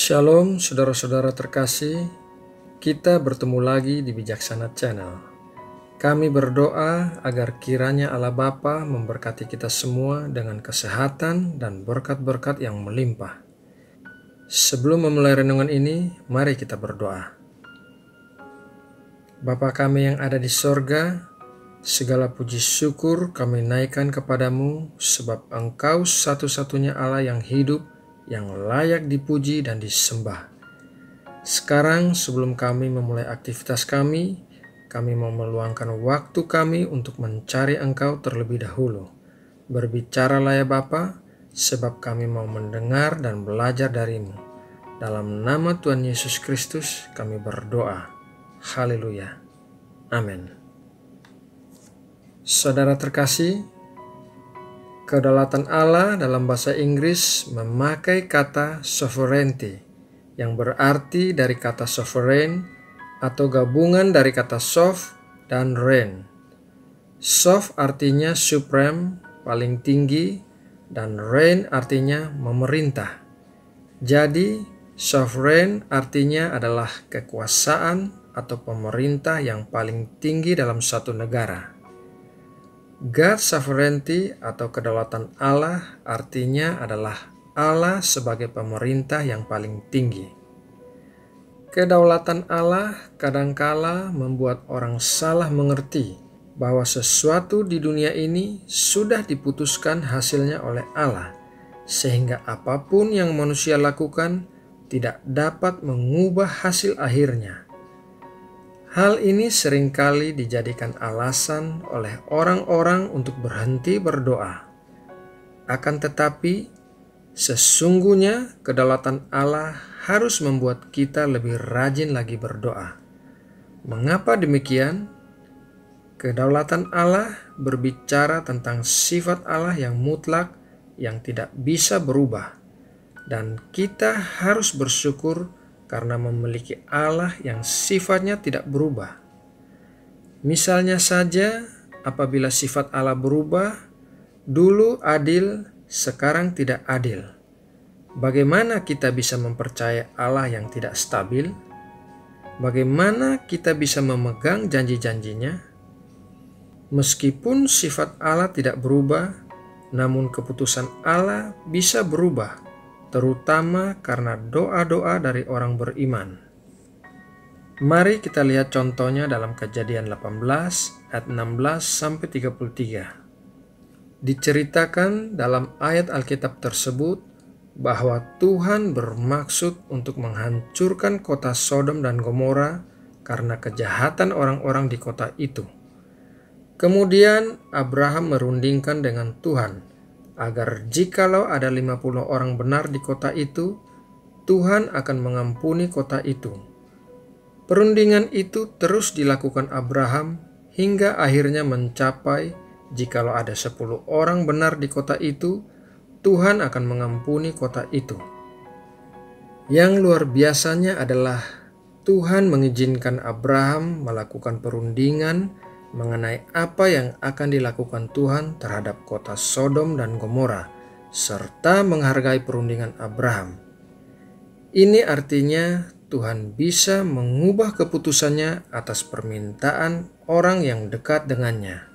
Shalom saudara-saudara terkasih, kita bertemu lagi di Bijaksana Channel. Kami berdoa agar kiranya Allah Bapa memberkati kita semua dengan kesehatan dan berkat-berkat yang melimpah. Sebelum memulai renungan ini, mari kita berdoa. Bapa kami yang ada di sorga, segala puji syukur kami naikkan kepadamu sebab Engkau satu-satunya Allah yang hidup, yang layak dipuji dan disembah. Sekarang sebelum kami memulai aktivitas kami mau meluangkan waktu kami untuk mencari Engkau terlebih dahulu. Berbicaralah ya Bapa, sebab kami mau mendengar dan belajar darimu. Dalam nama Tuhan Yesus Kristus kami berdoa. Haleluya. Amin. Saudara terkasih, kedaulatan Allah dalam bahasa Inggris memakai kata sovereignty yang berarti dari kata sovereign atau gabungan dari kata sov dan reign. Sov artinya supreme, paling tinggi, dan reign artinya memerintah. Jadi, sovereign artinya adalah kekuasaan atau pemerintah yang paling tinggi dalam suatu negara. God's sovereignty atau kedaulatan Allah artinya adalah Allah sebagai pemerintah yang paling tinggi. Kedaulatan Allah kadangkala membuat orang salah mengerti bahwa sesuatu di dunia ini sudah diputuskan hasilnya oleh Allah, sehingga apapun yang manusia lakukan tidak dapat mengubah hasil akhirnya. Hal ini seringkali dijadikan alasan oleh orang-orang untuk berhenti berdoa. Akan tetapi, sesungguhnya kedaulatan Allah harus membuat kita lebih rajin lagi berdoa. Mengapa demikian? Kedaulatan Allah berbicara tentang sifat Allah yang mutlak, yang tidak bisa berubah. Dan kita harus bersyukur karena memiliki Allah yang sifatnya tidak berubah. Misalnya saja, apabila sifat Allah berubah, dulu adil, sekarang tidak adil. Bagaimana kita bisa mempercayai Allah yang tidak stabil? Bagaimana kita bisa memegang janji-janjinya? Meskipun sifat Allah tidak berubah, namun keputusan Allah bisa berubah, terutama karena doa-doa dari orang beriman. Mari kita lihat contohnya dalam Kejadian 18 ayat 16-33. Diceritakan dalam ayat Alkitab tersebut bahwa Tuhan bermaksud untuk menghancurkan kota Sodom dan Gomora karena kejahatan orang-orang di kota itu. Kemudian Abraham merundingkan dengan Tuhan agar jikalau ada 50 orang benar di kota itu, Tuhan akan mengampuni kota itu. Perundingan itu terus dilakukan Abraham hingga akhirnya mencapai jikalau ada 10 orang benar di kota itu, Tuhan akan mengampuni kota itu. Yang luar biasanya adalah Tuhan mengizinkan Abraham melakukan perundingan mengenai apa yang akan dilakukan Tuhan terhadap kota Sodom dan Gomora, serta menghargai perundingan Abraham. Ini artinya Tuhan bisa mengubah keputusannya atas permintaan orang yang dekat dengannya.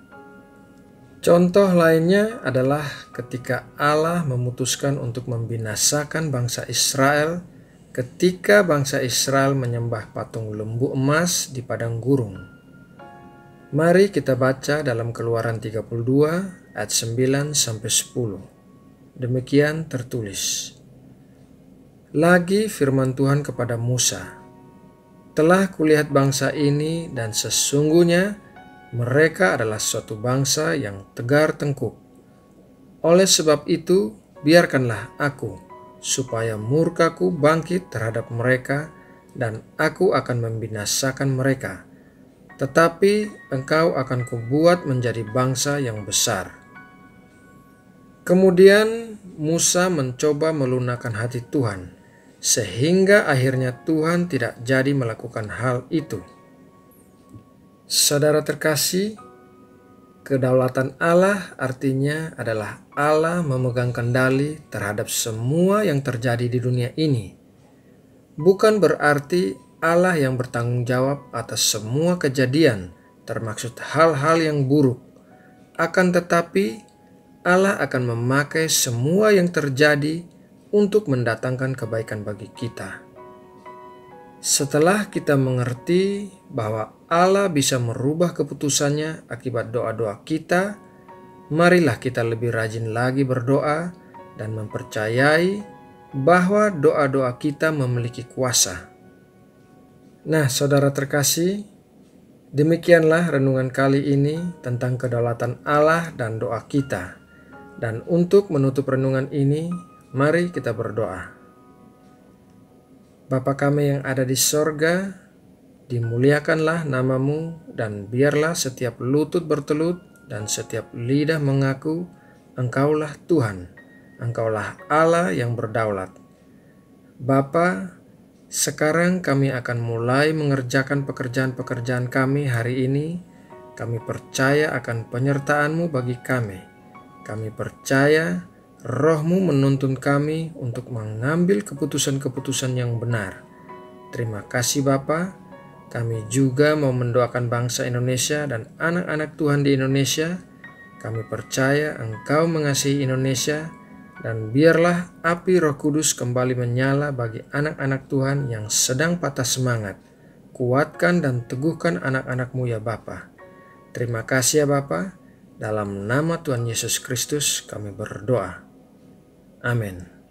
Contoh lainnya adalah ketika Allah memutuskan untuk membinasakan bangsa Israel ketika bangsa Israel menyembah patung lembu emas di padang gurun. Mari kita baca dalam Keluaran 32 ayat 9-10. Demikian tertulis. Lagi firman Tuhan kepada Musa, "Telah kulihat bangsa ini dan sesungguhnya mereka adalah suatu bangsa yang tegar tengkuk. Oleh sebab itu, biarkanlah aku, supaya murkaku bangkit terhadap mereka dan aku akan membinasakan mereka. Tetapi engkau akan kubuat menjadi bangsa yang besar." Kemudian Musa mencoba melunakkan hati Tuhan, sehingga akhirnya Tuhan tidak jadi melakukan hal itu. Saudara terkasih, kedaulatan Allah artinya adalah Allah memegang kendali terhadap semua yang terjadi di dunia ini. bukan berarti Allah yang bertanggung jawab atas semua kejadian, termaksud hal-hal yang buruk. Akan tetapi, Allah akan memakai semua yang terjadi untuk mendatangkan kebaikan bagi kita. Setelah kita mengerti bahwa Allah bisa merubah keputusannya akibat doa-doa kita, marilah kita lebih rajin lagi berdoa dan mempercayai bahwa doa-doa kita memiliki kuasa. Nah, saudara terkasih, demikianlah renungan kali ini tentang kedaulatan Allah dan doa kita. Dan untuk menutup renungan ini, mari kita berdoa. Bapa kami yang ada di sorga, dimuliakanlah namamu, dan biarlah setiap lutut bertelut dan setiap lidah mengaku Engkaulah Tuhan, Engkaulah Allah yang berdaulat. Bapa, sekarang kami akan mulai mengerjakan pekerjaan-pekerjaan kami hari ini. Kami percaya akan penyertaan-Mu bagi kami. Kami percaya Roh-Mu menuntun kami untuk mengambil keputusan-keputusan yang benar. Terima kasih Bapa. Kami juga mau mendoakan bangsa Indonesia dan anak-anak Tuhan di Indonesia. Kami percaya Engkau mengasihi Indonesia, dan biarlah api Roh Kudus kembali menyala bagi anak-anak Tuhan yang sedang patah semangat. Kuatkan dan teguhkan anak-anak-Mu ya Bapa. Terima kasih ya Bapa. Dalam nama Tuhan Yesus Kristus kami berdoa. Amin.